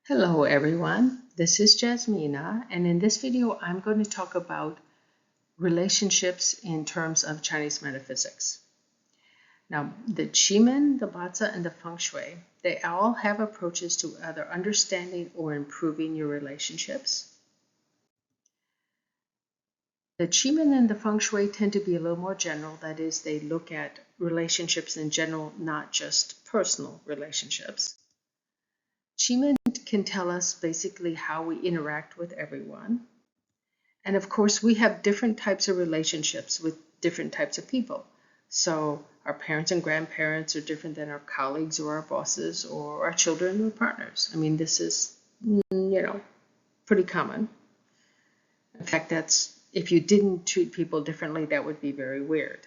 Hello everyone, this is Jasmina, and in this video I'm going to talk about relationships in terms of Chinese metaphysics. Now, the Qimen, the BaZi, and the Feng Shui, they all have approaches to either understanding or improving your relationships. The Qimen and the Feng Shui tend to be a little more general, that is, they look at relationships in general, not just personal relationships. Qimen can tell us basically how we interact with everyone. And of course, we have different types of relationships with different types of people. So our parents and grandparents are different than our colleagues or our bosses or our children or partners. I mean, this is, pretty common. In fact, if you didn't treat people differently, that would be very weird.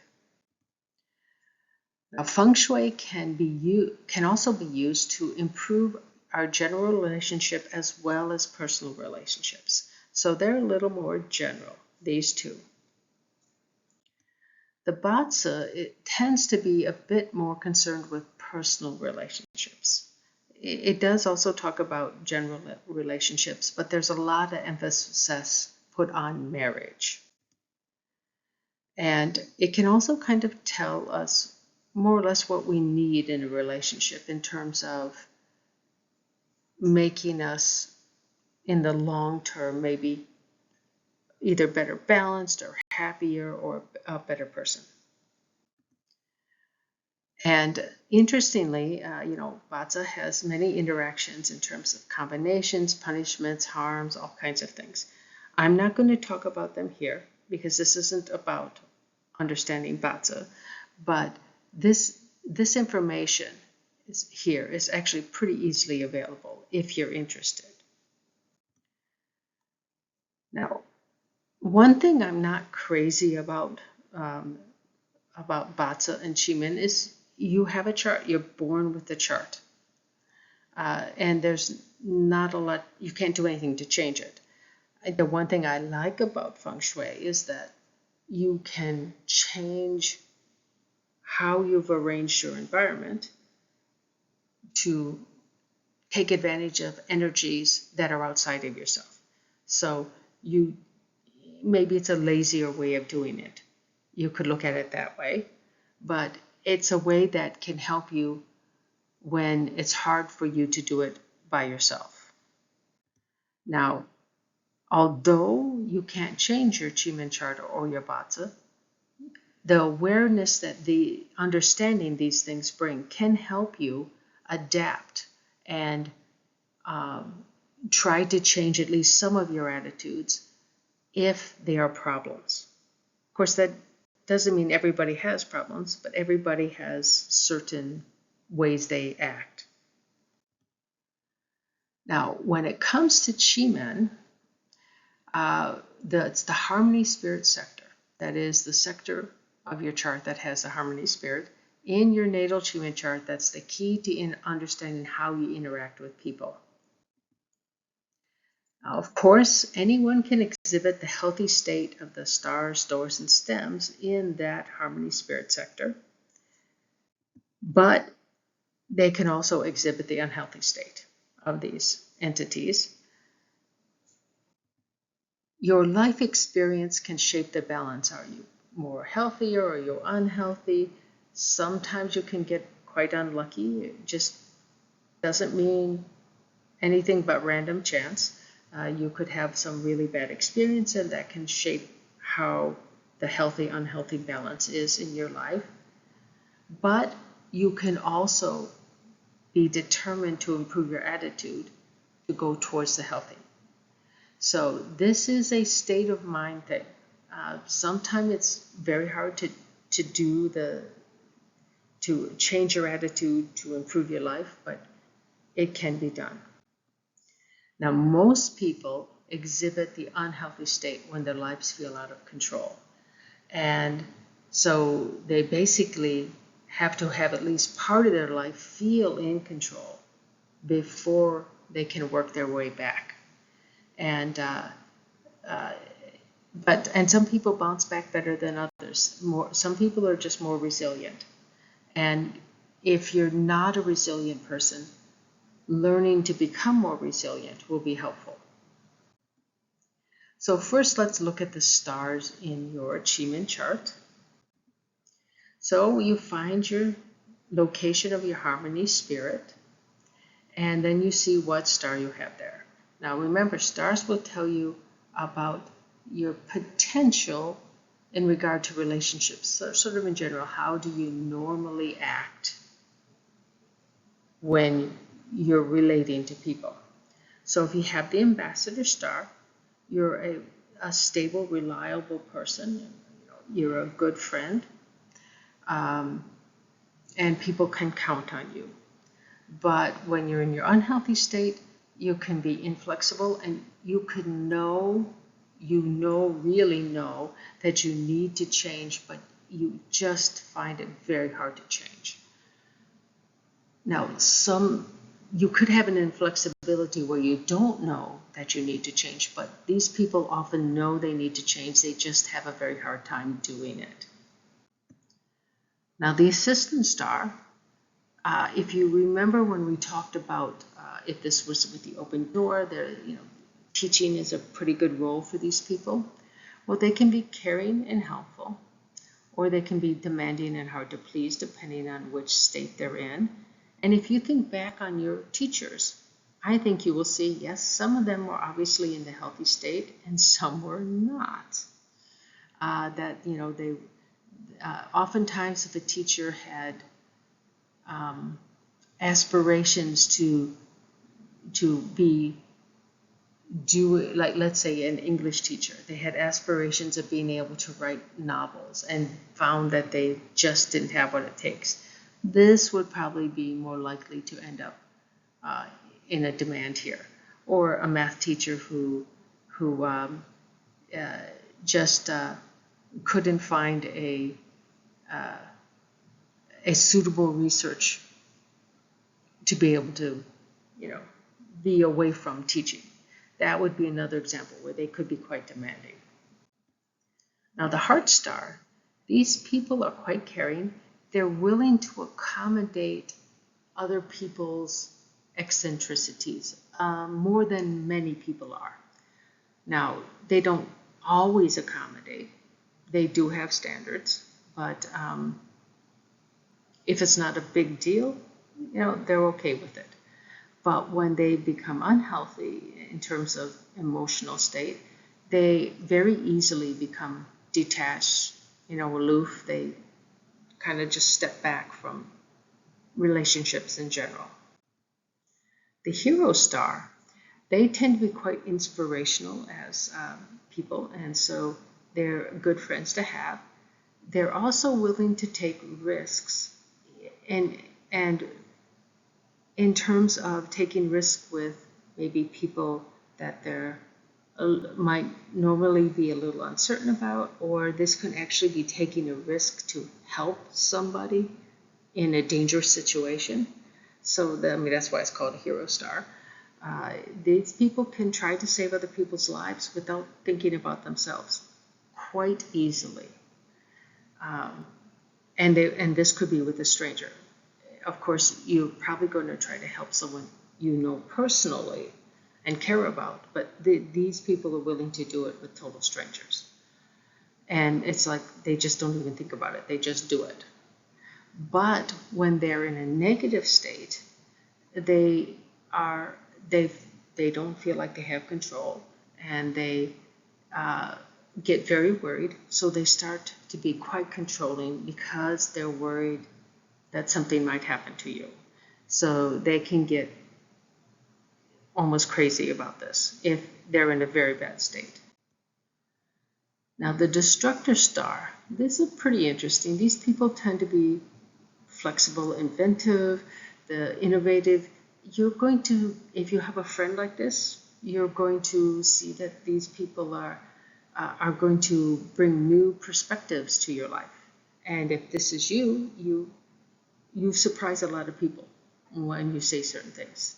Now, Feng Shui can also be used to improve our general relationship as well as personal relationships. So they're a little more general, these two. The BaZi, it tends to be a bit more concerned with personal relationships. It does also talk about general relationships, but there's a lot of emphasis put on marriage. And it can also kind of tell us more or less what we need in a relationship in terms of making us, in the long term, maybe either better balanced or happier or a better person. And interestingly, BaZi has many interactions in terms of combinations, punishments, harms, all kinds of things. I'm not going to talk about them here because this isn't about understanding BaZi, but this information is actually pretty easily available if you're interested. Now, one thing I'm not crazy about BaZi and Qimen is you have a chart. You're born with the chart, and there's not a lot. You can't do anything to change it. The one thing I like about Feng Shui is that you can change how you've arranged your environment to take advantage of energies that are outside of yourself. So maybe it's a lazier way of doing it. You could look at it that way, but it's a way that can help you when it's hard for you to do it by yourself. Now, although you can't change your Qimen chart or your BaZi, the awareness that understanding these things bring can help you adapt and try to change at least some of your attitudes if they are problems. Of course, that doesn't mean everybody has problems, but everybody has certain ways they act. Now, when it comes to Qimen, it's the harmony spirit sector. That is the sector of your chart that has the harmony spirit. In your natal Qimen chart, that's the key to understanding how you interact with people. Now, of course, anyone can exhibit the healthy state of the stars, doors, and stems in that harmony spirit sector, but they can also exhibit the unhealthy state of these entities. Your life experience can shape the balance. Are you more healthy or are you unhealthy? Sometimes you can get quite unlucky. It just doesn't mean anything but random chance. You could have some really bad experience, and that can shape how the healthy-unhealthy balance is in your life. But you can also be determined to improve your attitude to go towards the healthy. So this is a state of mind that sometimes it's very hard to change your attitude to improve your life, but it can be done. Now, most people exhibit the unhealthy state when their lives feel out of control. And so they basically have to have at least part of their life feel in control before they can work their way back. And some people bounce back better than others. Some people are just more resilient. And if you're not a resilient person, learning to become more resilient will be helpful. So first, let's look at the stars in your Qimen chart. So you find your location of your harmony spirit, and then you see what star you have there. Now remember, stars will tell you about your potential in regard to relationships. So sort of in general, how do you normally act when you're relating to people? So if you have the ambassador star, you're a stable, reliable person. You're a good friend, and people can count on you. But when you're in your unhealthy state, you can be inflexible, and you could really know that you need to change, but you just find it very hard to change. Now, you could have an inflexibility where you don't know that you need to change, but these people often know they need to change. They just have a very hard time doing it. Now, the assistant star, if you remember when we talked about if this was with the open door, teaching is a pretty good role for these people. Well, they can be caring and helpful, or they can be demanding and hard to please, depending on which state they're in. And if you think back on your teachers, I think you will see, yes, some of them were obviously in the healthy state, and some were not. Oftentimes, if a teacher had aspirations to like, let's say an English teacher, they had aspirations of being able to write novels and found that they just didn't have what it takes. This would probably be more likely to end up in a demand here. Or a math teacher who just couldn't find a suitable research to be able to, be away from teaching. That would be another example where they could be quite demanding. Now, the heart star, these people are quite caring. They're willing to accommodate other people's eccentricities more than many people are. Now, they don't always accommodate. They do have standards, but if it's not a big deal, they're okay with it. But when they become unhealthy in terms of emotional state, they very easily become detached, aloof. They kind of just step back from relationships in general. The hero star, they tend to be quite inspirational as people, and so they're good friends to have. They're also willing to take risks, and in terms of taking risks with maybe people that they're might normally be a little uncertain about, or this can actually be taking a risk to help somebody in a dangerous situation. So that's why it's called a hero star. These people can try to save other people's lives without thinking about themselves quite easily. And this could be with a stranger. Of course, you're probably going to try to help someone you know personally and care about, but these people are willing to do it with total strangers. And it's like they just don't even think about it. They just do it. But when they're in a negative state, they don't feel like they have control, and they get very worried. So they start to be quite controlling because they're worried that something might happen to you. So they can get almost crazy about this if they're in a very bad state. Now, the destructor star, this is pretty interesting. These people tend to be flexible, inventive, innovative. You're going to, if you have a friend like this, you're going to see that these people are going to bring new perspectives to your life. And if this is you surprise a lot of people when you say certain things.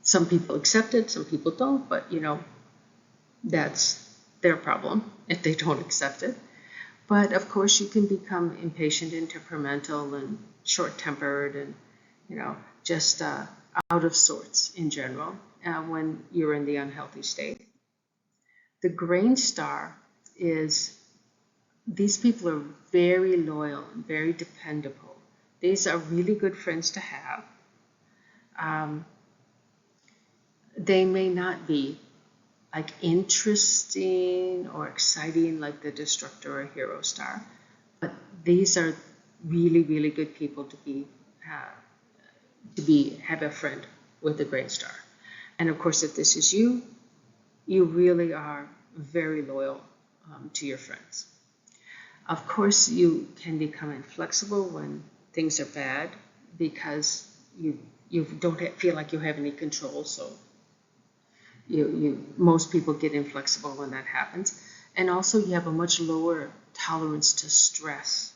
Some people accept it, some people don't, but that's their problem if they don't accept it. But of course, you can become impatient and temperamental and short-tempered, and just out of sorts in general when you're in the unhealthy state. The grain star is, these people are very loyal and very dependable. These are really good friends to have. They may not be like interesting or exciting like the destructor or hero star, but these are really, really good people to have a friend with the grain star. And of course, if this is you, you really are very loyal to your friends. Of course, you can become inflexible when things are bad because you don't feel like you have any control. So most people get inflexible when that happens. And also you have a much lower tolerance to stress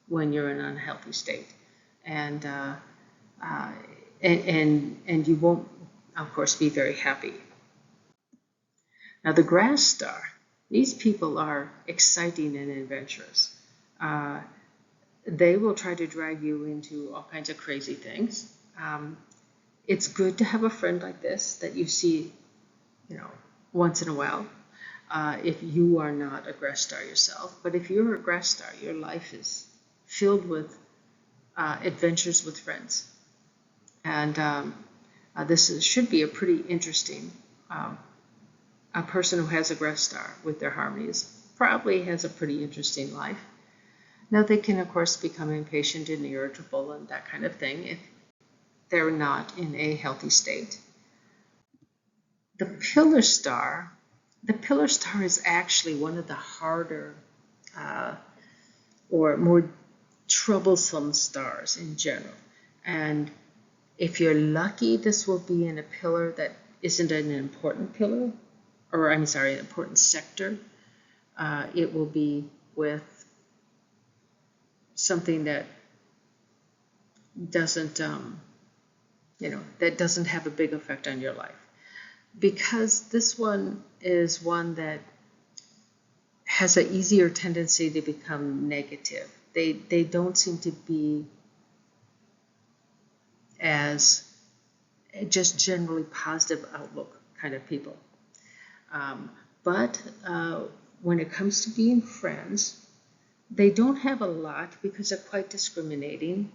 when you're in an unhealthy state. And you won't, of course, be very happy. Now the grass star, these people are exciting and adventurous. They will try to drag you into all kinds of crazy things. It's good to have a friend like this that you see, once in a while, if you are not a grass star yourself. But if you're a grass star, your life is filled with adventures with friends. And this should be a pretty interesting, a person who has a grass star with their harmonies probably has a pretty interesting life. Now they can, of course, become impatient and irritable and that kind of thing if they're not in a healthy state. The pillar star is actually one of the harder or more troublesome stars in general. And if you're lucky, this will be in a pillar that isn't an important pillar, or I'm sorry, an important sector. It will be with something that doesn't, that doesn't have a big effect on your life. Because this one is one that has an easier tendency to become negative. They don't seem to be as just generally positive outlook kind of people. But when it comes to being friends, they don't have a lot because they're quite discriminating.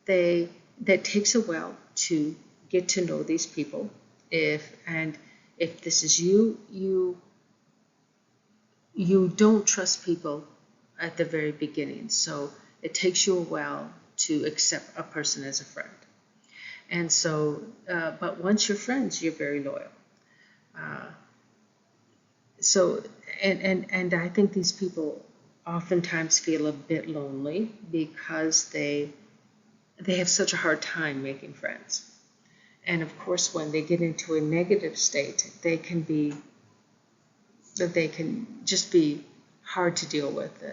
That takes a while to get to know these people. If this is you don't trust people at the very beginning. So it takes you a while to accept a person as a friend. And so, but once you're friends, you're very loyal. And I think these people oftentimes feel a bit lonely because they have such a hard time making friends. And of course, when they get into a negative state, they can just be hard to deal with,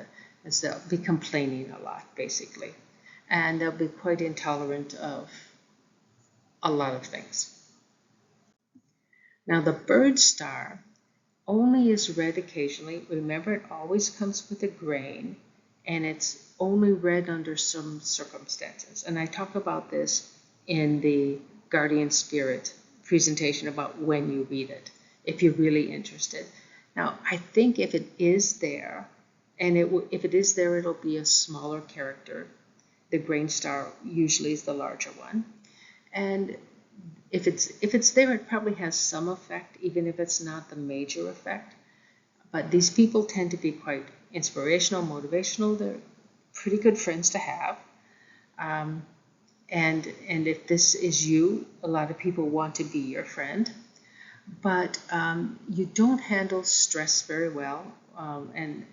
as they'll be complaining a lot, basically. And they'll be quite intolerant of a lot of things. Now, the bird star only is red occasionally. Remember, it always comes with a grain, and it's only red under some circumstances. And I talk about this in the Guardian Spirit presentation about when you read it, if you're really interested. Now, I think if it is there, and if it is there, it'll be a smaller character. The grain star usually is the larger one. And if it's there, it probably has some effect, even if it's not the major effect. But these people tend to be quite inspirational, motivational. They're pretty good friends to have. And if this is you, a lot of people want to be your friend. But you don't handle stress very well, and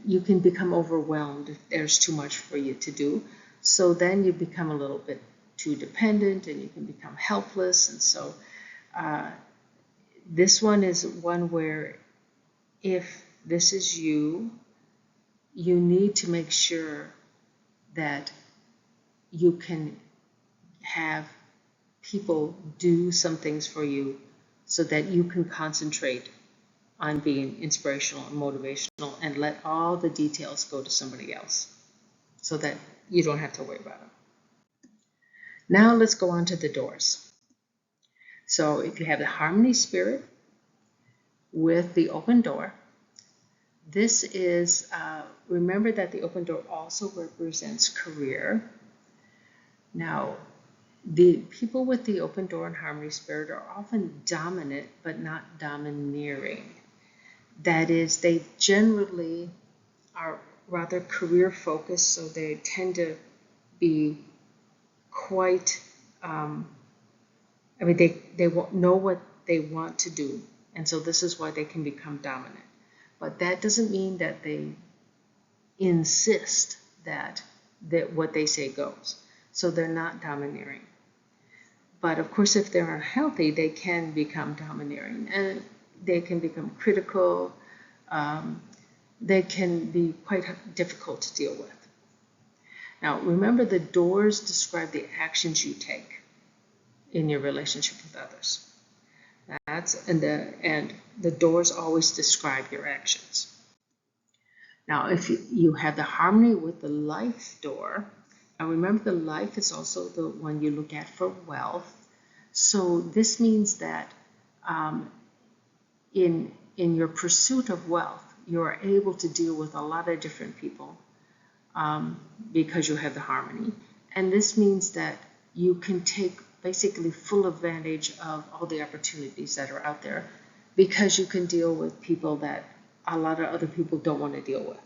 you can become overwhelmed if there's too much for you to do. So then you become a little bit too dependent, and you can become helpless. And so this one is one where if this is you, you need to make sure that you can have people do some things for you so that you can concentrate on being inspirational and motivational and let all the details go to somebody else so that you don't have to worry about them. Now let's go on to the doors. So if you have the harmony spirit with the open door, this is, remember that the open door also represents career. Now, the people with the open door and harmony spirit are often dominant, but not domineering. That is, they generally are rather career focused, so they tend to be quite, they know what they want to do, and so this is why they can become dominant. But that doesn't mean that they insist that what they say goes. So they're not domineering. But of course, if they're unhealthy, they can become domineering, and they can become critical. They can be quite difficult to deal with. Now, remember, the doors describe the actions you take in your relationship with others. And the doors always describe your actions. Now, if you have the harmony with the life door, now remember, the life is also the one you look at for wealth. So this means that in your pursuit of wealth, you're able to deal with a lot of different people because you have the harmony. And this means that you can take basically full advantage of all the opportunities that are out there, because you can deal with people that a lot of other people don't want to deal with.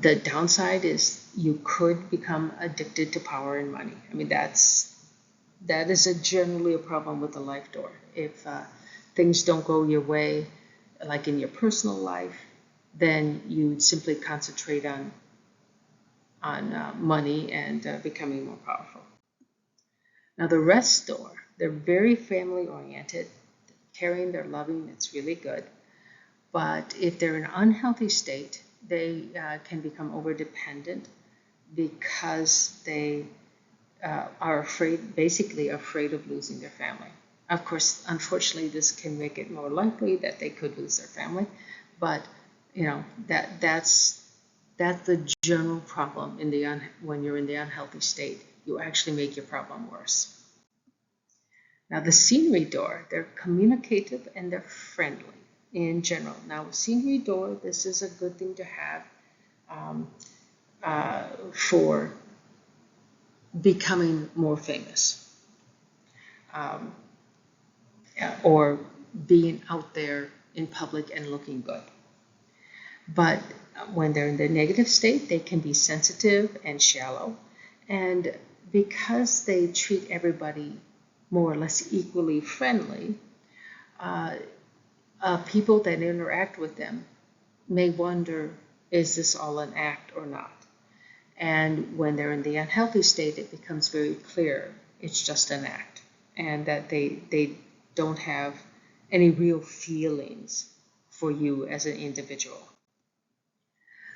The downside is you could become addicted to power and money. I mean, that is generally a problem with the life door. If things don't go your way, like in your personal life, then you simply concentrate on money and becoming more powerful. Now the rest door, they're very family oriented, caring, they're loving, it's really good. But if they're in an unhealthy state, they can become over-dependent because they are basically afraid of losing their family. Of course, unfortunately, this can make it more likely that they could lose their family, but that's the general problem when you're in the unhealthy state. You actually make your problem worse. Now the scenery door, they're communicative and they're friendly in general. Now scenery door, this is a good thing to have for becoming more famous or being out there in public and looking good. But when they're in the negative state, they can be sensitive and shallow. And because they treat everybody more or less equally friendly, people that interact with them may wonder, is this all an act or not? And when they're in the unhealthy state, it becomes very clear it's just an act, and that they don't have any real feelings for you as an individual.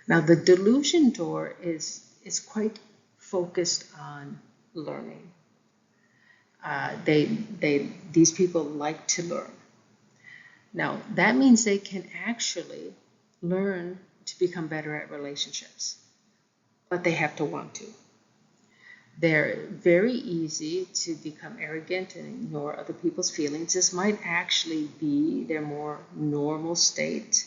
Now the delusion door is quite focused on learning. These people like to learn. Now that means they can actually learn to become better at relationships, but they have to want to. They're very easy to become arrogant and ignore other people's feelings. This might actually be their more normal state,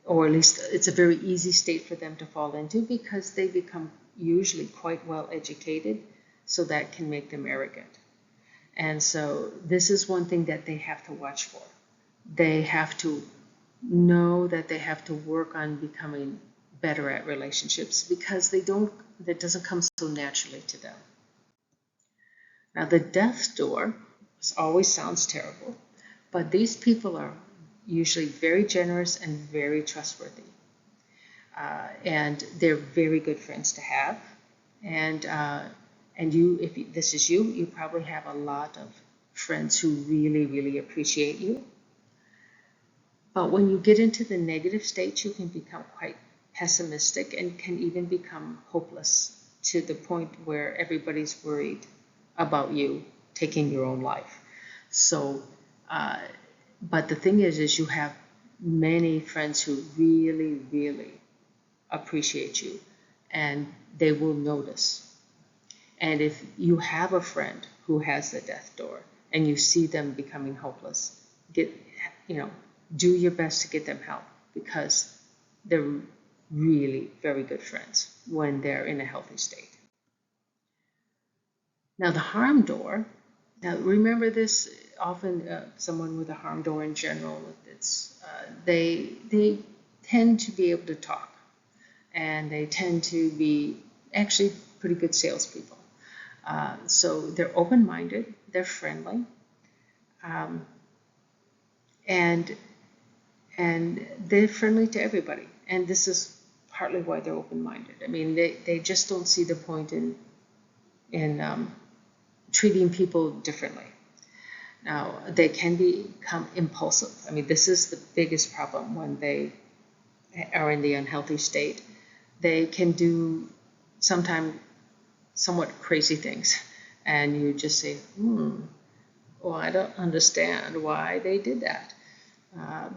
or at least it's a very easy state for them to fall into, because they become usually quite well educated, so that can make them arrogant. And so this is one thing that they have to watch for. They have to know that they have to work on becoming better at relationships, because that doesn't come so naturally to them. Now the death door always sounds terrible, but these people are usually very generous and very trustworthy. And they're very good friends to have. And if this is you, you probably have a lot of friends who really, really appreciate you. But when you get into the negative state, you can become quite pessimistic and can even become hopeless, to the point where everybody's worried about you taking your own life. So, but the thing is you have many friends who really, really appreciate you. and they will notice. And if you have a friend who has the death door and you see them becoming hopeless, do your best to get them help, because they're really very good friends when they're in a healthy state. Now the harm door, now remember this, often someone with a harm door in general, they tend to be able to talk, and they tend to be actually pretty good salespeople. So they're open-minded, they're friendly, and they're friendly to everybody. And this is partly why they're open-minded. I mean, they just don't see the point in treating people differently. Now, they can become impulsive. I mean, this is the biggest problem when they are in the unhealthy state. They can do sometimes somewhat crazy things, and you just say, well, I don't understand why they did that.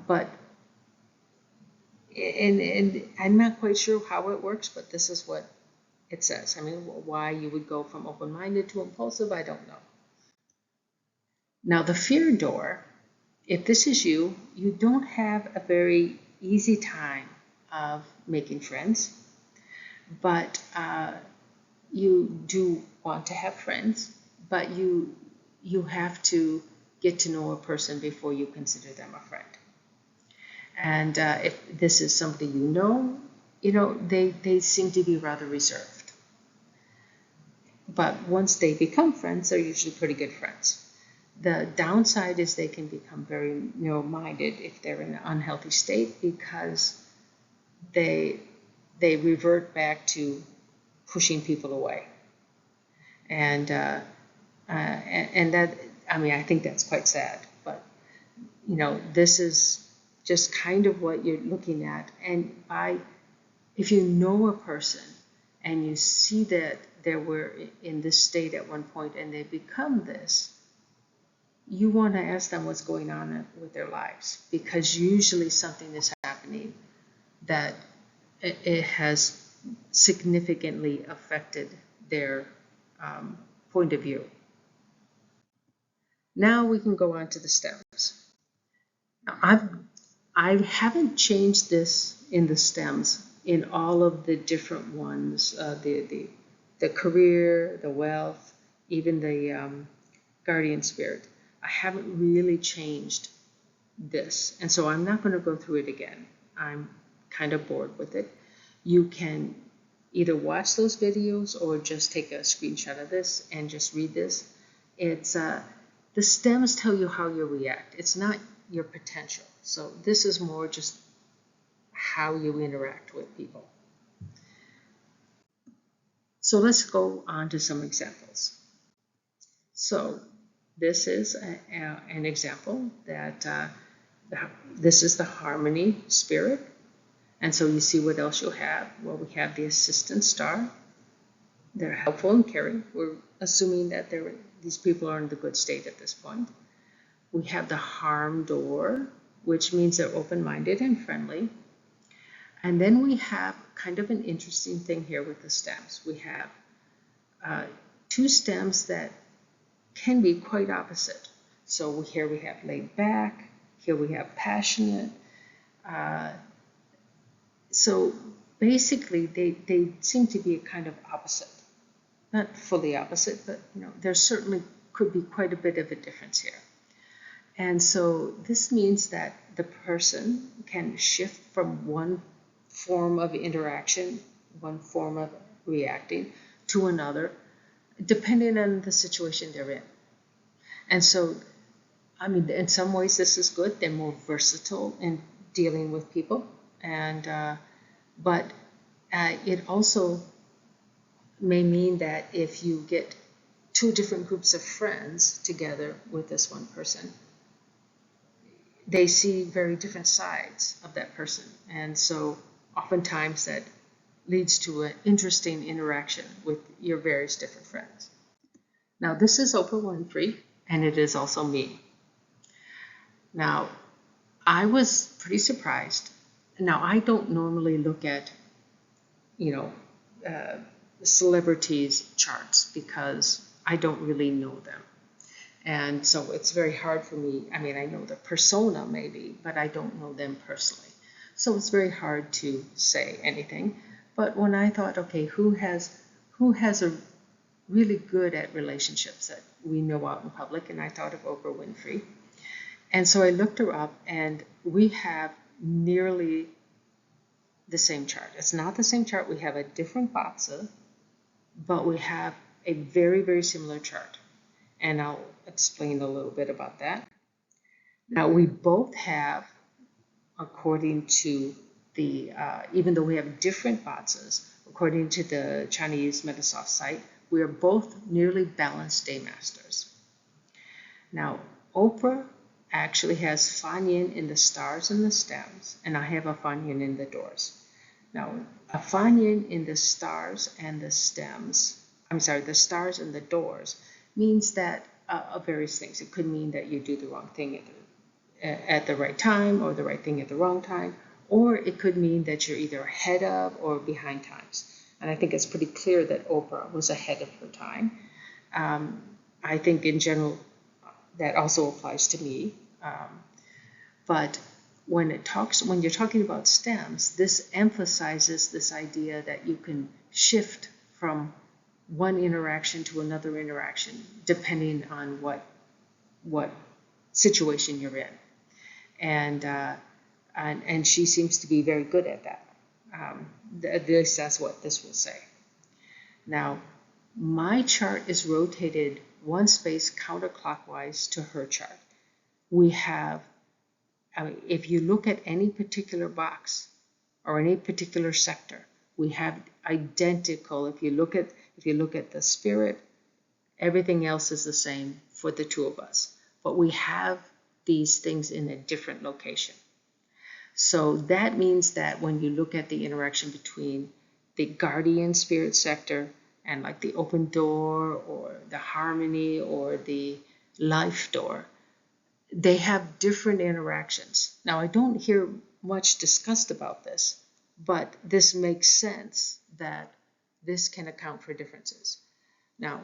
But I'm not quite sure how it works, but this is what it says. I mean, why you would go from open-minded to impulsive, I don't know. Now, the fear door, if this is you, you don't have a very easy time of making friends, but you do want to have friends, but you have to get to know a person before you consider them a friend. And if this is somebody they seem to be rather reserved. But once they become friends, they're usually pretty good friends. The downside is they can become very narrow-minded if they're in an unhealthy state, because they revert back to pushing people away. And that, I mean, I think that's quite sad. But this is just kind of what you're looking at. And if you know a person and you see that they were in this state at one point and they become this, you want to ask them what's going on with their lives, because usually something is happening that it has significantly affected their point of view. Now we can go on to the stems. Now, I haven't changed this in the stems in all of the different ones, the career, the wealth, even the guardian spirit. I haven't really changed this, and so I'm not going to go through it again. I'm kind of bored with it. You can either watch those videos or just take a screenshot of this and just read this. It's the stems tell you how you react. It's not your potential. So this is more just how you interact with people. So let's go on to some examples. So this is an example that this is the harmony spirit. And so you see what else you'll have. Well, we have the assistant star. They're helpful and caring. We're assuming that these people are in the good state at this point. We have the harm door, which means they're open-minded and friendly. And then we have kind of an interesting thing here with the stems. We have two stems that can be quite opposite. So here we have laid back, here we have passionate. So basically they seem to be a kind of opposite. Not fully opposite, but there certainly could be quite a bit of a difference here. And so this means that the person can shift from one form of interaction, one form of reacting, to another, depending on the situation they're in. And so, I mean, in some ways this is good. They're more versatile in dealing with people. And but it also may mean that if you get two different groups of friends together with this one person, they see very different sides of that person. And so oftentimes that leads to an interesting interaction with your various different friends. Now this is Oprah Winfrey, and it is also me. Now I was pretty surprised. Now I don't normally look at, celebrities' charts because I don't really know them. And so it's very hard for me. I mean, I know the persona maybe, but I don't know them personally. So it's very hard to say anything. But when I thought, okay, who has a really good at relationships that we know out in public, and I thought of Oprah Winfrey. And so I looked her up, and we have nearly the same chart. It's not the same chart. We have a different BaZi, but we have a very, very similar chart. And I'll explain a little bit about that. Now, we both have, according to the, even though we have different BaZis, according to the Chinese Metaphysics site, we are both nearly balanced day masters. Now, Oprah actually has Fan Yin in the stars and the stems, and I have a Fan Yin in the doors. Now, a Fan Yin in the stars and the stems, the stars and the doors, means that various things. It could mean that you do the wrong thing at the right time, or the right thing at the wrong time, or it could mean that you're either ahead of or behind times. And I think it's pretty clear that Oprah was ahead of her time. I think in general that also applies to me. But when you're talking about stems, this emphasizes this idea that you can shift from one interaction to another interaction depending on what situation you're in, and she seems to be very good at that. At least that's what this will say. Now, my chart is rotated one space counterclockwise to her chart. We have, if you look at any particular box or any particular sector, we have identical. If you look at the spirit, everything else is the same for the two of us, but we have these things in a different location. So that means that when you look at the interaction between the guardian spirit sector and like the open door or the harmony or the life door, they have different interactions. Now, I don't hear much discussed about this, but this makes sense that this can account for differences. Now,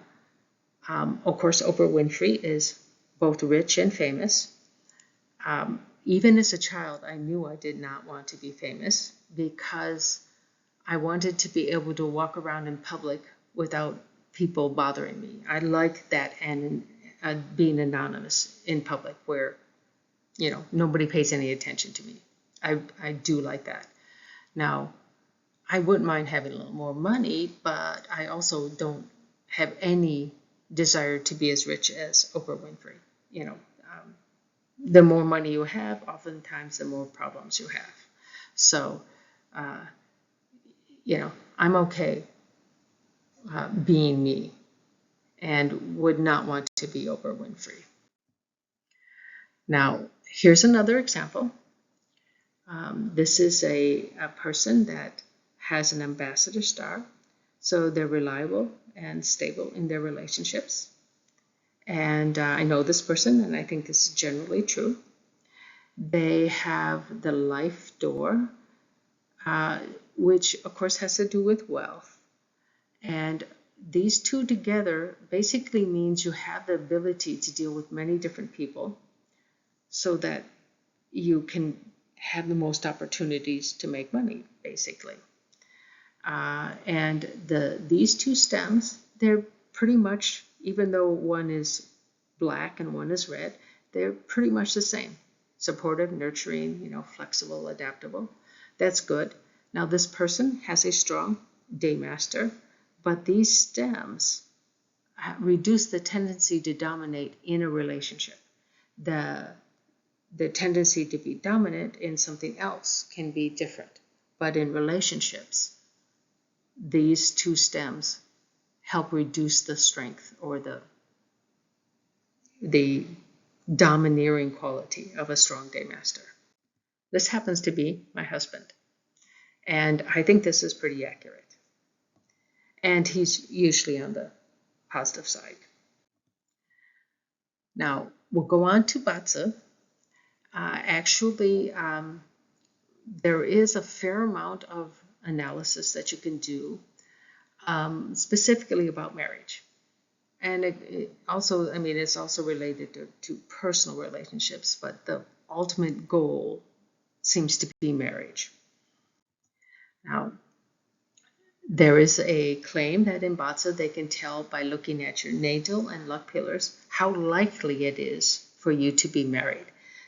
of course, Oprah Winfrey is both rich and famous. Even as a child, I knew I did not want to be famous because I wanted to be able to walk around in public without people bothering me. I like that, and being anonymous in public where, nobody pays any attention to me. I do like that. Now, I wouldn't mind having a little more money, but I also don't have any desire to be as rich as Oprah Winfrey. The more money you have, oftentimes the more problems you have. So, I'm okay being me and would not want to be Oprah Winfrey. Now, here's another example. This is a person that has an ambassador star. So they're reliable and stable in their relationships. And I know this person, and I think this is generally true. They have the life door, which of course has to do with wealth. And these two together basically means you have the ability to deal with many different people so that you can have the most opportunities to make money, basically. And these two stems, they're pretty much, even though one is black and one is red, they're pretty much the same. Supportive, nurturing, flexible, adaptable. That's good. Now, this person has a strong day master, but these stems reduce the tendency to dominate in a relationship. The tendency to be dominant in something else can be different, but in relationships, these two stems help reduce the strength or the domineering quality of a strong day master. This happens to be my husband, and I think this is pretty accurate. And he's usually on the positive side. Now, we'll go on to BaZi. Actually, there is a fair amount of analysis that you can do specifically about marriage. And it also, I mean, it's also related to personal relationships, but the ultimate goal seems to be marriage. Now, there is a claim that in BaZi they can tell by looking at your natal and luck pillars how likely it is for you to be married.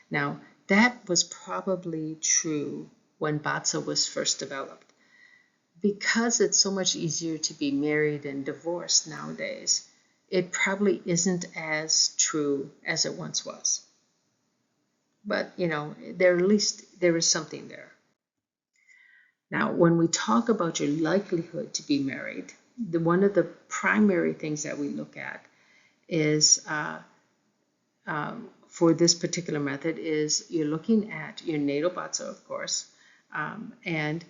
Now, that was probably true when BaZi was first developed. Because it's so much easier to be married and divorced nowadays, it probably isn't as true as it once was. But, you know, at least there is something there. Now, when we talk about your likelihood to be married, one of the primary things that we look at is, for this particular method, is you're looking at your natal BaZi, of course, and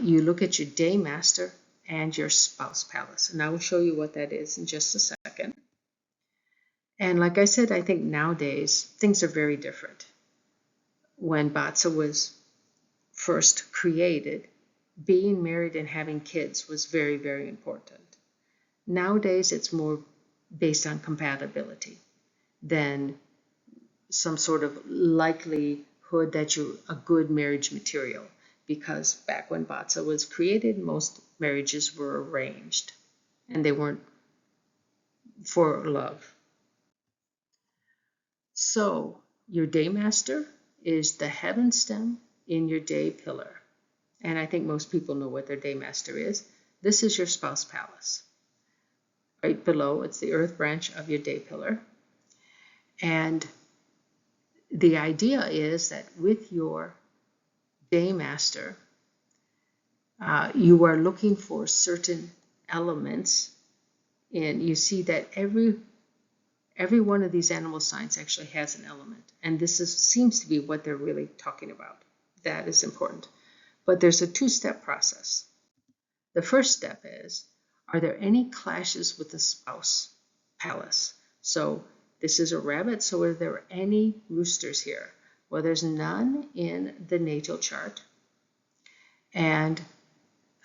you look at your day master and your spouse palace. And I will show you what that is in just a second. And like I said, I think nowadays things are very different. When BaZi was first created, being married and having kids was very, very important. Nowadays, it's more based on compatibility than some sort of likelihood that you're a good marriage material. Because back when BaZi was created, most marriages were arranged and they weren't for love. So your day master is the heaven stem in your day pillar. And I think most people know what their day master is. This is your spouse palace. Right below, it's the earth branch of your day pillar. And the idea is that with your day master, you are looking for certain elements, and you see that every one of these animal signs actually has an element, and this seems to be what they're really talking about. That is important. But there's a two-step process. The first step is, are there any clashes with the spouse palace? So this is a rabbit, so are there any roosters here? Well, there's none in the natal chart, and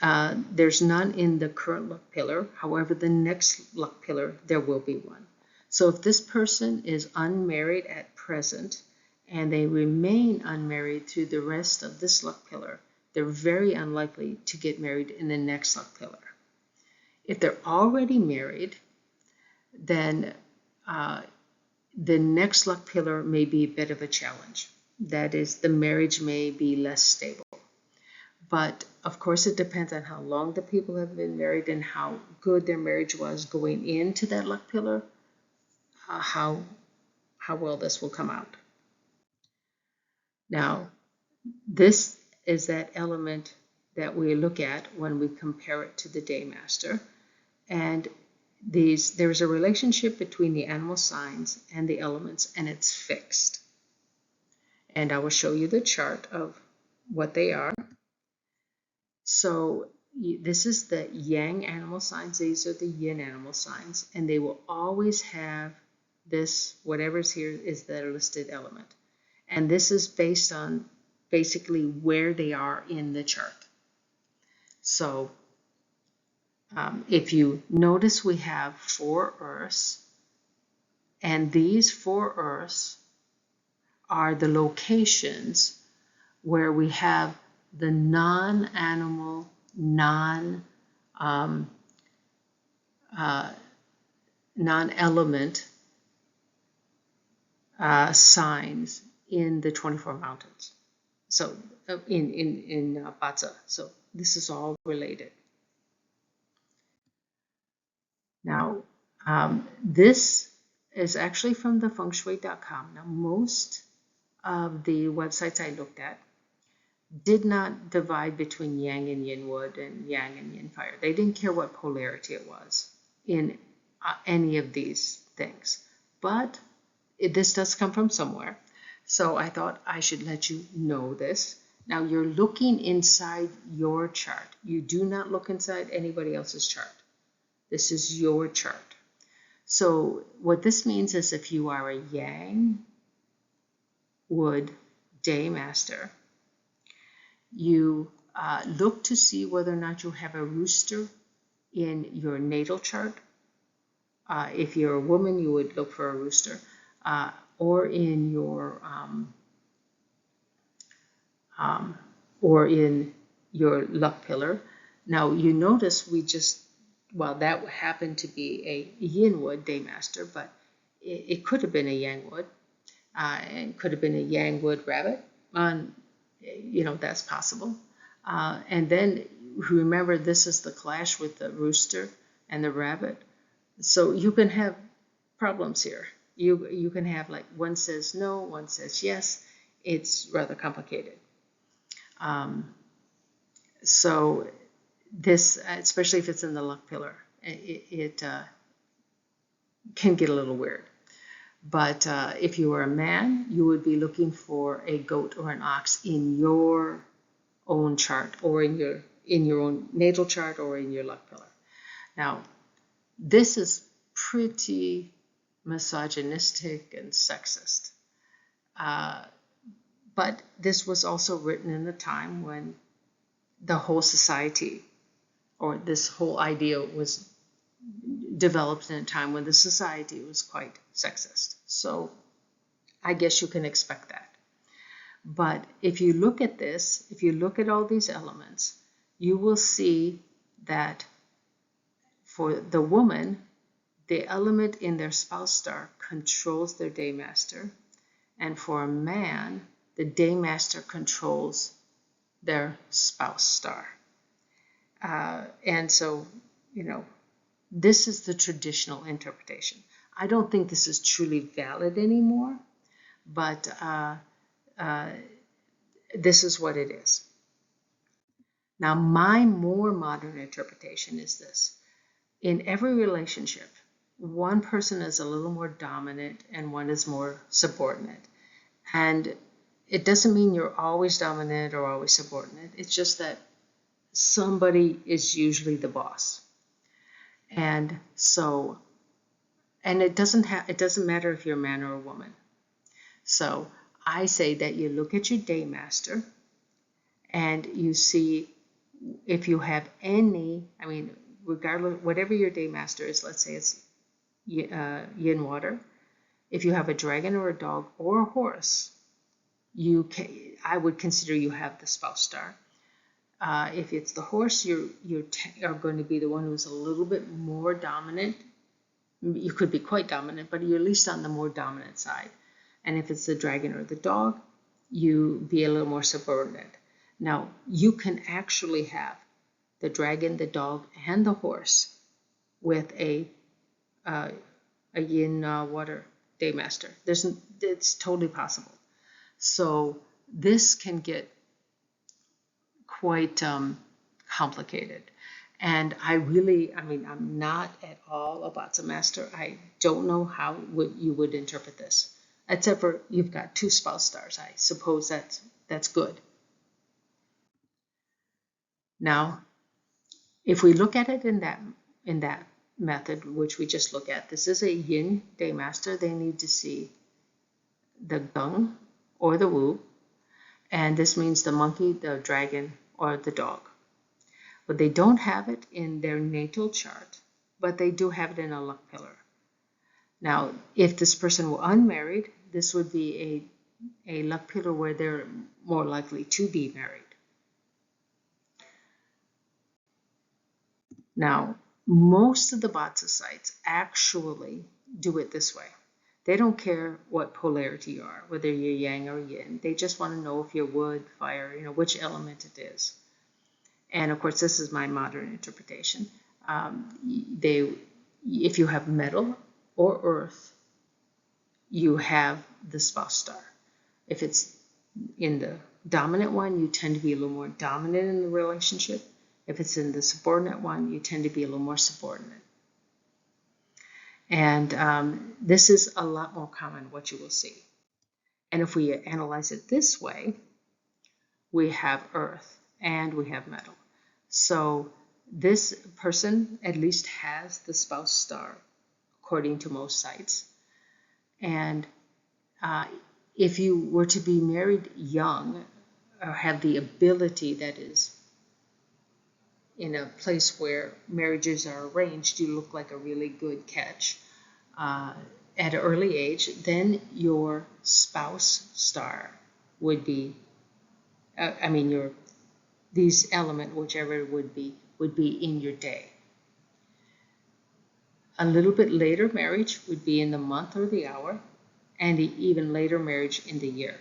there's none in the current luck pillar. However, the next luck pillar, there will be one. So if this person is unmarried at present and they remain unmarried through the rest of this luck pillar, they're very unlikely to get married in the next luck pillar. If they're already married, then the next luck pillar may be a bit of a challenge. That is, the marriage may be less stable. But of course, it depends on how long the people have been married and how good their marriage was going into that luck pillar, how well this will come out. Now, this is that element that we look at when we compare it to the day master. And there's a relationship between the animal signs and the elements, and it's fixed. And I will show you the chart of what they are. So this is the yang animal signs. These are the yin animal signs, and they will always have this, whatever's here is the listed element. And this is based on basically where they are in the chart. So if you notice, we have 4 earths, and these 4 earths are the locations where we have the non-animal, non-element signs in the 24 mountains. So in BaZi. So this is all related. Now, this is actually from the fengshui.com. Now, most of the websites I looked at did not divide between yang and yin wood and yang and yin fire. They didn't care what polarity it was in any of these things. But this does come from somewhere. So I thought I should let you know this. Now, you're looking inside your chart. You do not look inside anybody else's chart. This is your chart. So what this means is if you are a yang wood day master, you look to see whether or not you have a rooster in your natal chart. If you're a woman, you would look for a rooster, or in your luck pillar. Now you notice well, that happened to be a yin wood daymaster, but it could have been a yang wood. It could have been a yang wood rabbit. That's possible. And then remember, this is the clash with the rooster and the rabbit. So you can have problems here. You can have, like, one says no, one says yes. It's rather complicated. So this, especially if it's in the luck pillar, it can get a little weird. But if you were a man, you would be looking for a goat or an ox in your own chart, or in your own natal chart, or in your luck pillar. Now, this is pretty misogynistic and sexist. But this was also written in a time when the whole society, or this whole idea, was developed in a time when the society was quite sexist. So I guess you can expect that. But if you look at this, if you look at all these elements, you will see that for the woman, the element in their spouse star controls their daymaster. And for a man, the daymaster controls their spouse star. And so, this is the traditional interpretation. I don't think this is truly valid anymore, but this is what it is. Now, my more modern interpretation is this. In every relationship, one person is a little more dominant and one is more subordinate. And it doesn't mean you're always dominant or always subordinate. It's just that somebody is usually the boss. And so, and it doesn't matter if you're a man or a woman. So I say that you look at your daymaster and you see if you have any, regardless, whatever your daymaster is, let's say it's yin water, if you have a dragon or a dog or a horse, I would consider you have the spouse star. If it's the horse, you are going to be the one who's a little bit more dominant. You could be quite dominant, but you're at least on the more dominant side. And if it's the dragon or the dog, you be a little more subordinate. Now, you can actually have the dragon, the dog, and the horse with a yin water daymaster. It's totally possible. So this can get quite complicated. And I'm not at all a BaZi master. I don't know how you would interpret this, except for you've got two spouse stars. I suppose that's good. Now, if we look at it in that method, which we just look at, this is a yin daymaster. They need to see the gung or the wu, and this means the monkey, the dragon, or the dog. But they don't have it in their natal chart, but they do have it in a luck pillar. Now, if this person were unmarried, this would be a luck pillar where they're more likely to be married. Now, most of the BaZi sites actually do it this way. They don't care what polarity you are, whether you're yang or yin. They just want to know if you're wood, fire, which element it is. And of course, this is my modern interpretation. If you have metal or earth, you have the spouse star. If it's in the dominant one, you tend to be a little more dominant in the relationship. If it's in the subordinate one, you tend to be a little more subordinate. And this is a lot more common, what you will see. And if we analyze it this way, we have earth and we have metal. So this person at least has the spouse star, according to most sites. And if you were to be married young, or have the ability, that is, in a place where marriages are arranged, you look like a really good catch at an early age, then your spouse star would be, these element, whichever it would be in your day. A little bit later marriage would be in the month or the hour, and even later marriage in the year.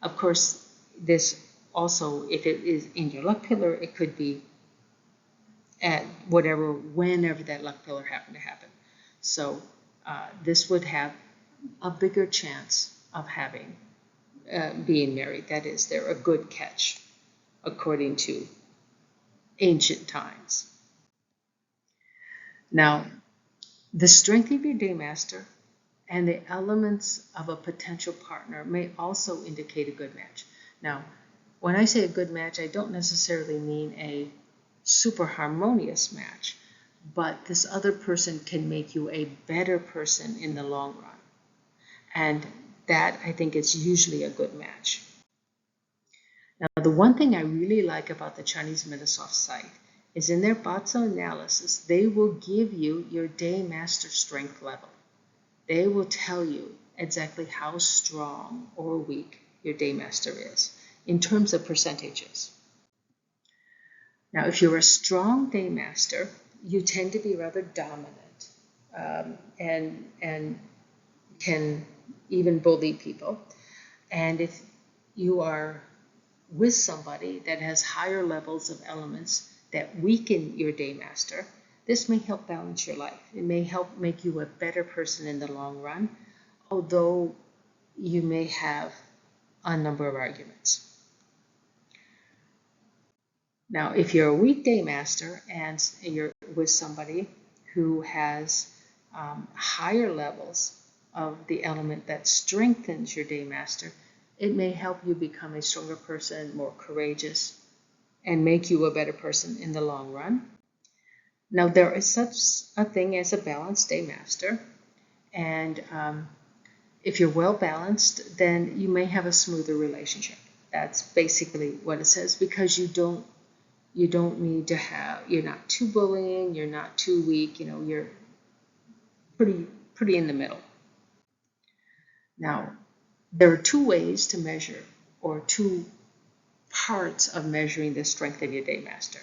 Of course, this also, if it is in your luck pillar, it could be at whenever that luck pillar happened to happen. So this would have a bigger chance of having being married. That is, they're a good catch according to ancient times. Now, the strength of your day master and the elements of a potential partner may also indicate a good match. Now, when I say a good match, I don't necessarily mean a super harmonious match, but this other person can make you a better person in the long run. And that, I think, is usually a good match. Now, the one thing I really like about the Chinese Metasoft site is in their BaZi analysis, they will give you your day master strength level. They will tell you exactly how strong or weak your day master is in terms of percentages. Now, if you're a strong day master, you tend to be rather dominant and can even bully people. And if you are with somebody that has higher levels of elements that weaken your day master, this may help balance your life. It may help make you a better person in the long run, although you may have a number of arguments. Now, if you're a weak day master and you're with somebody who has higher levels of the element that strengthens your day master, it may help you become a stronger person, more courageous, and make you a better person in the long run. Now, there is such a thing as a balanced day master, and if you're well balanced, then you may have a smoother relationship. That's basically what it says, because you don't need to have, you're not too bullying, you're not too weak, you're pretty in the middle. Now, there are two ways to measure, or two parts of measuring the strength of your day master.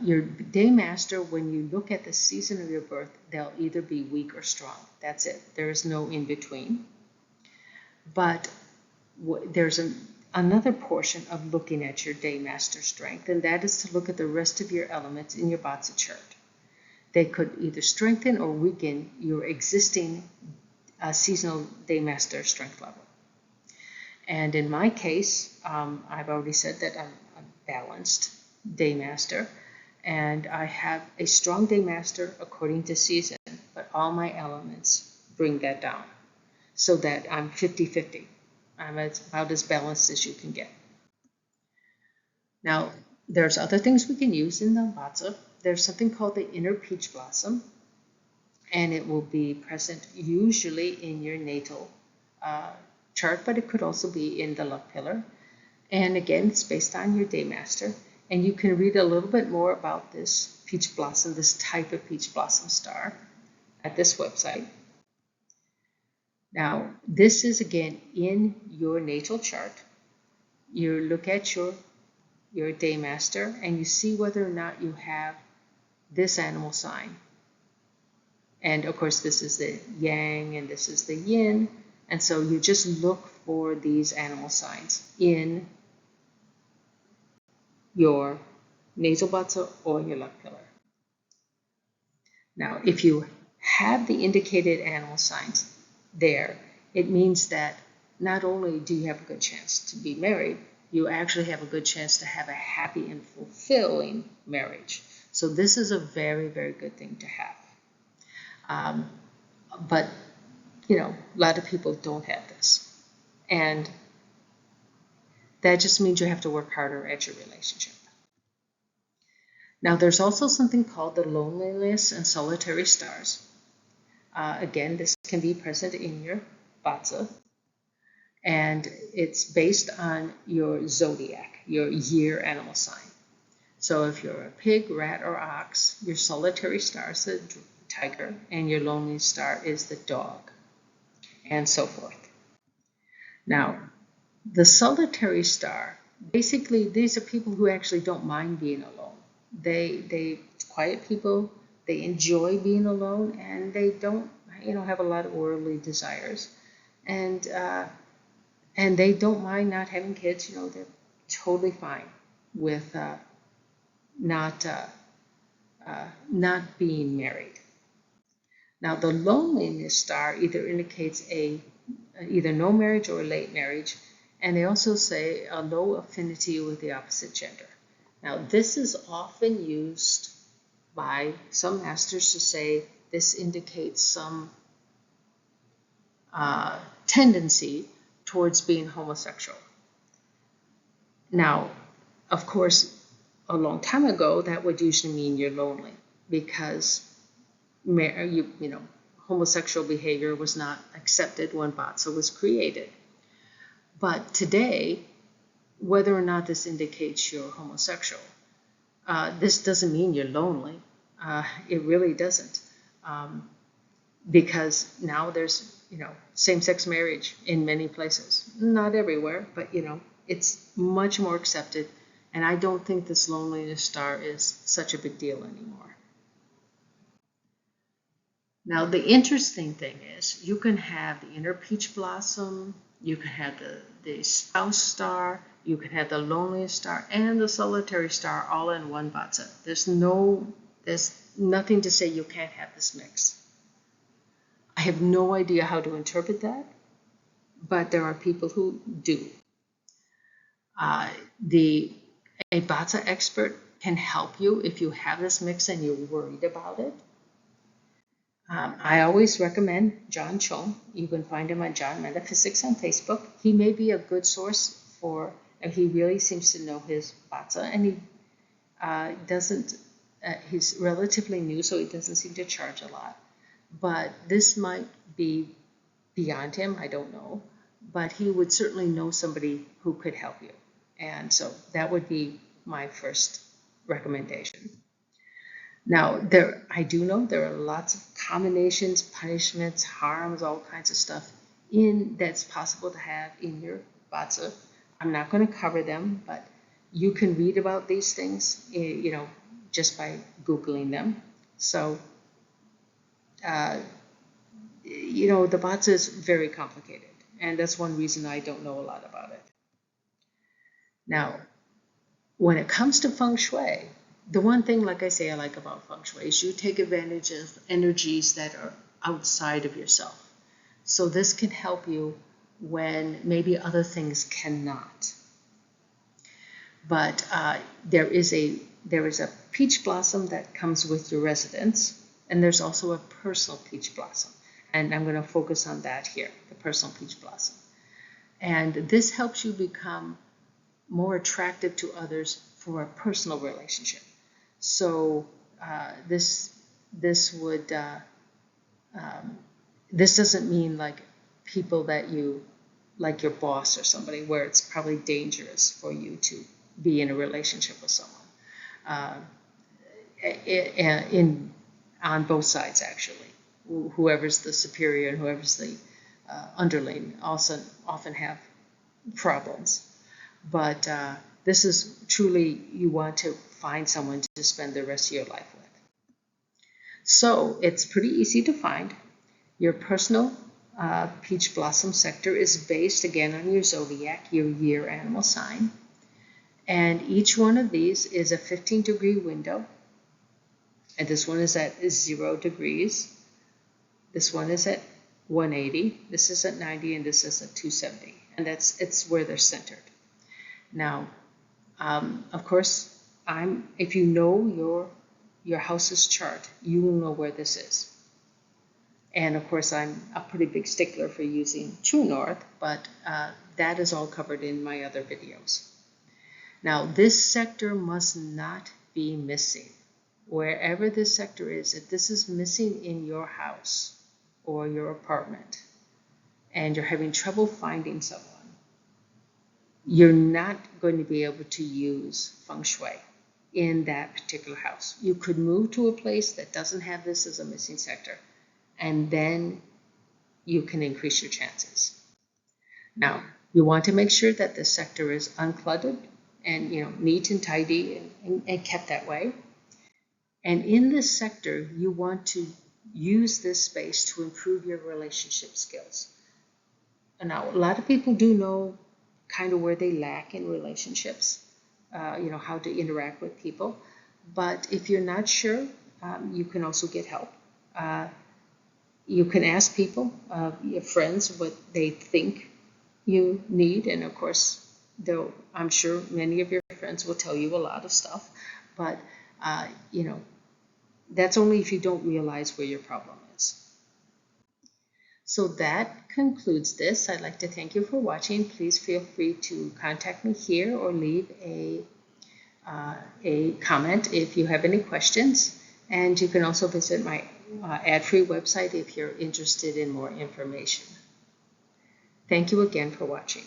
Your day master, when you look at the season of your birth, they'll either be weak or strong. That's it. There's no in between. But there's another portion of looking at your day master strength, and that is to look at the rest of your elements in your BaZi chart. They could either strengthen or weaken your existing seasonal day master strength level. And in my case, I've already said that I'm a balanced day master, and I have a strong day master according to season, but all my elements bring that down so that I'm 50-50. I'm about as balanced as you can get. Now, there's other things we can use in the BaZi. There's something called the inner peach blossom, and it will be present usually in your natal chart, but it could also be in the luck pillar. And again, it's based on your day master. And you can read a little bit more about this peach blossom, this type of peach blossom star, at this website. Now, this is again in your natal chart. You look at your day master and you see whether or not you have this animal sign. And of course, this is the yang and this is the yin. And so you just look for these animal signs in your nasal BaZi or your luck pillar. Now, if you have the indicated animal signs there, it means that not only do you have a good chance to be married, you actually have a good chance to have a happy and fulfilling marriage. So this is a very, very good thing to have. But, a lot of people don't have this. And that just means you have to work harder at your relationship. Now, there's also something called the loneliness and solitary stars. Again, this can be present in your BaZi, and it's based on your zodiac, your year animal sign. So if you're a pig, rat, or ox, your solitary star is the tiger, and your lonely star is the dog, and so forth. Now, the solitary star, basically, these are people who actually don't mind being alone. They quiet people, they enjoy being alone, and they don't, have a lot of worldly desires. And they don't mind not having kids. They're totally fine with not being married. Now, the loneliness star either indicates either no marriage or late marriage, and they also say a low affinity with the opposite gender. Now, this is often used by some masters to say this indicates some tendency towards being homosexual. Now, of course, a long time ago, that would usually mean you're lonely because homosexual behavior was not accepted when BaZi was created. But today, whether or not this indicates you're homosexual, this doesn't mean you're lonely. It really doesn't. Because now there's, same-sex marriage in many places. Not everywhere, but, it's much more accepted. And I don't think this loneliness star is such a big deal anymore. Now, the interesting thing is you can have the inner peach blossom, you can have the spouse star, you can have the loneliest star, and the solitary star all in one BaZi. There's nothing to say you can't have this mix. I have no idea how to interpret that, but there are people who do. A BaZi expert can help you if you have this mix and you're worried about it. I always recommend John Chung. You can find him on John Metaphysics on Facebook. He may be a good source he really seems to know his BaZi, and he he's relatively new, so he doesn't seem to charge a lot. But this might be beyond him, I don't know. But he would certainly know somebody who could help you. And so that would be my first recommendation. Now, I do know there are lots of combinations, punishments, harms, all kinds of stuff that's possible to have in your BaZi. I'm not going to cover them, but you can read about these things, just by Googling them. So, the BaZi is very complicated, and that's one reason I don't know a lot about it. Now, when it comes to Feng Shui, the one thing, like I say, I like about Feng Shui is you take advantage of energies that are outside of yourself. So this can help you when maybe other things cannot. But there is a peach blossom that comes with your residence, and there's also a personal peach blossom. And I'm going to focus on that here, the personal peach blossom. And this helps you become more attractive to others for a personal relationship. So this doesn't mean like people that you, like your boss or somebody, where it's probably dangerous for you to be in a relationship with someone. On both sides, actually, whoever's the superior and whoever's the underling also often have problems. But this is truly, you want to find someone to spend the rest of your life with. So it's pretty easy to find. Your personal peach blossom sector is based again on your zodiac, your year animal sign. And each one of these is a 15-degree window. And this one is at 0 degrees. This one is at 180. This is at 90, and this is at 270. And it's where they're centered. Now, of course, if you know your house's chart, you will know where this is. And of course, I'm a pretty big stickler for using True North, but that is all covered in my other videos. Now, this sector must not be missing. Wherever this sector is, if this is missing in your house or your apartment, and you're having trouble finding someone, you're not going to be able to use Feng Shui. in that particular house. You could move to a place that doesn't have this as a missing sector, and then you can increase your chances. Now, you want to make sure that the sector is uncluttered and neat and tidy and kept that way. And in this sector, you want to use this space to improve your relationship skills. And now, a lot of people do know kind of where they lack in relationships, how to interact with people. But if you're not sure, you can also get help. You can ask people, your friends, what they think you need. And of course, I'm sure many of your friends will tell you a lot of stuff. But, that's only if you don't realize where your problem is. So that concludes this. I'd like to thank you for watching. Please feel free to contact me here or leave a comment if you have any questions. And you can also visit my ad-free website if you're interested in more information. Thank you again for watching.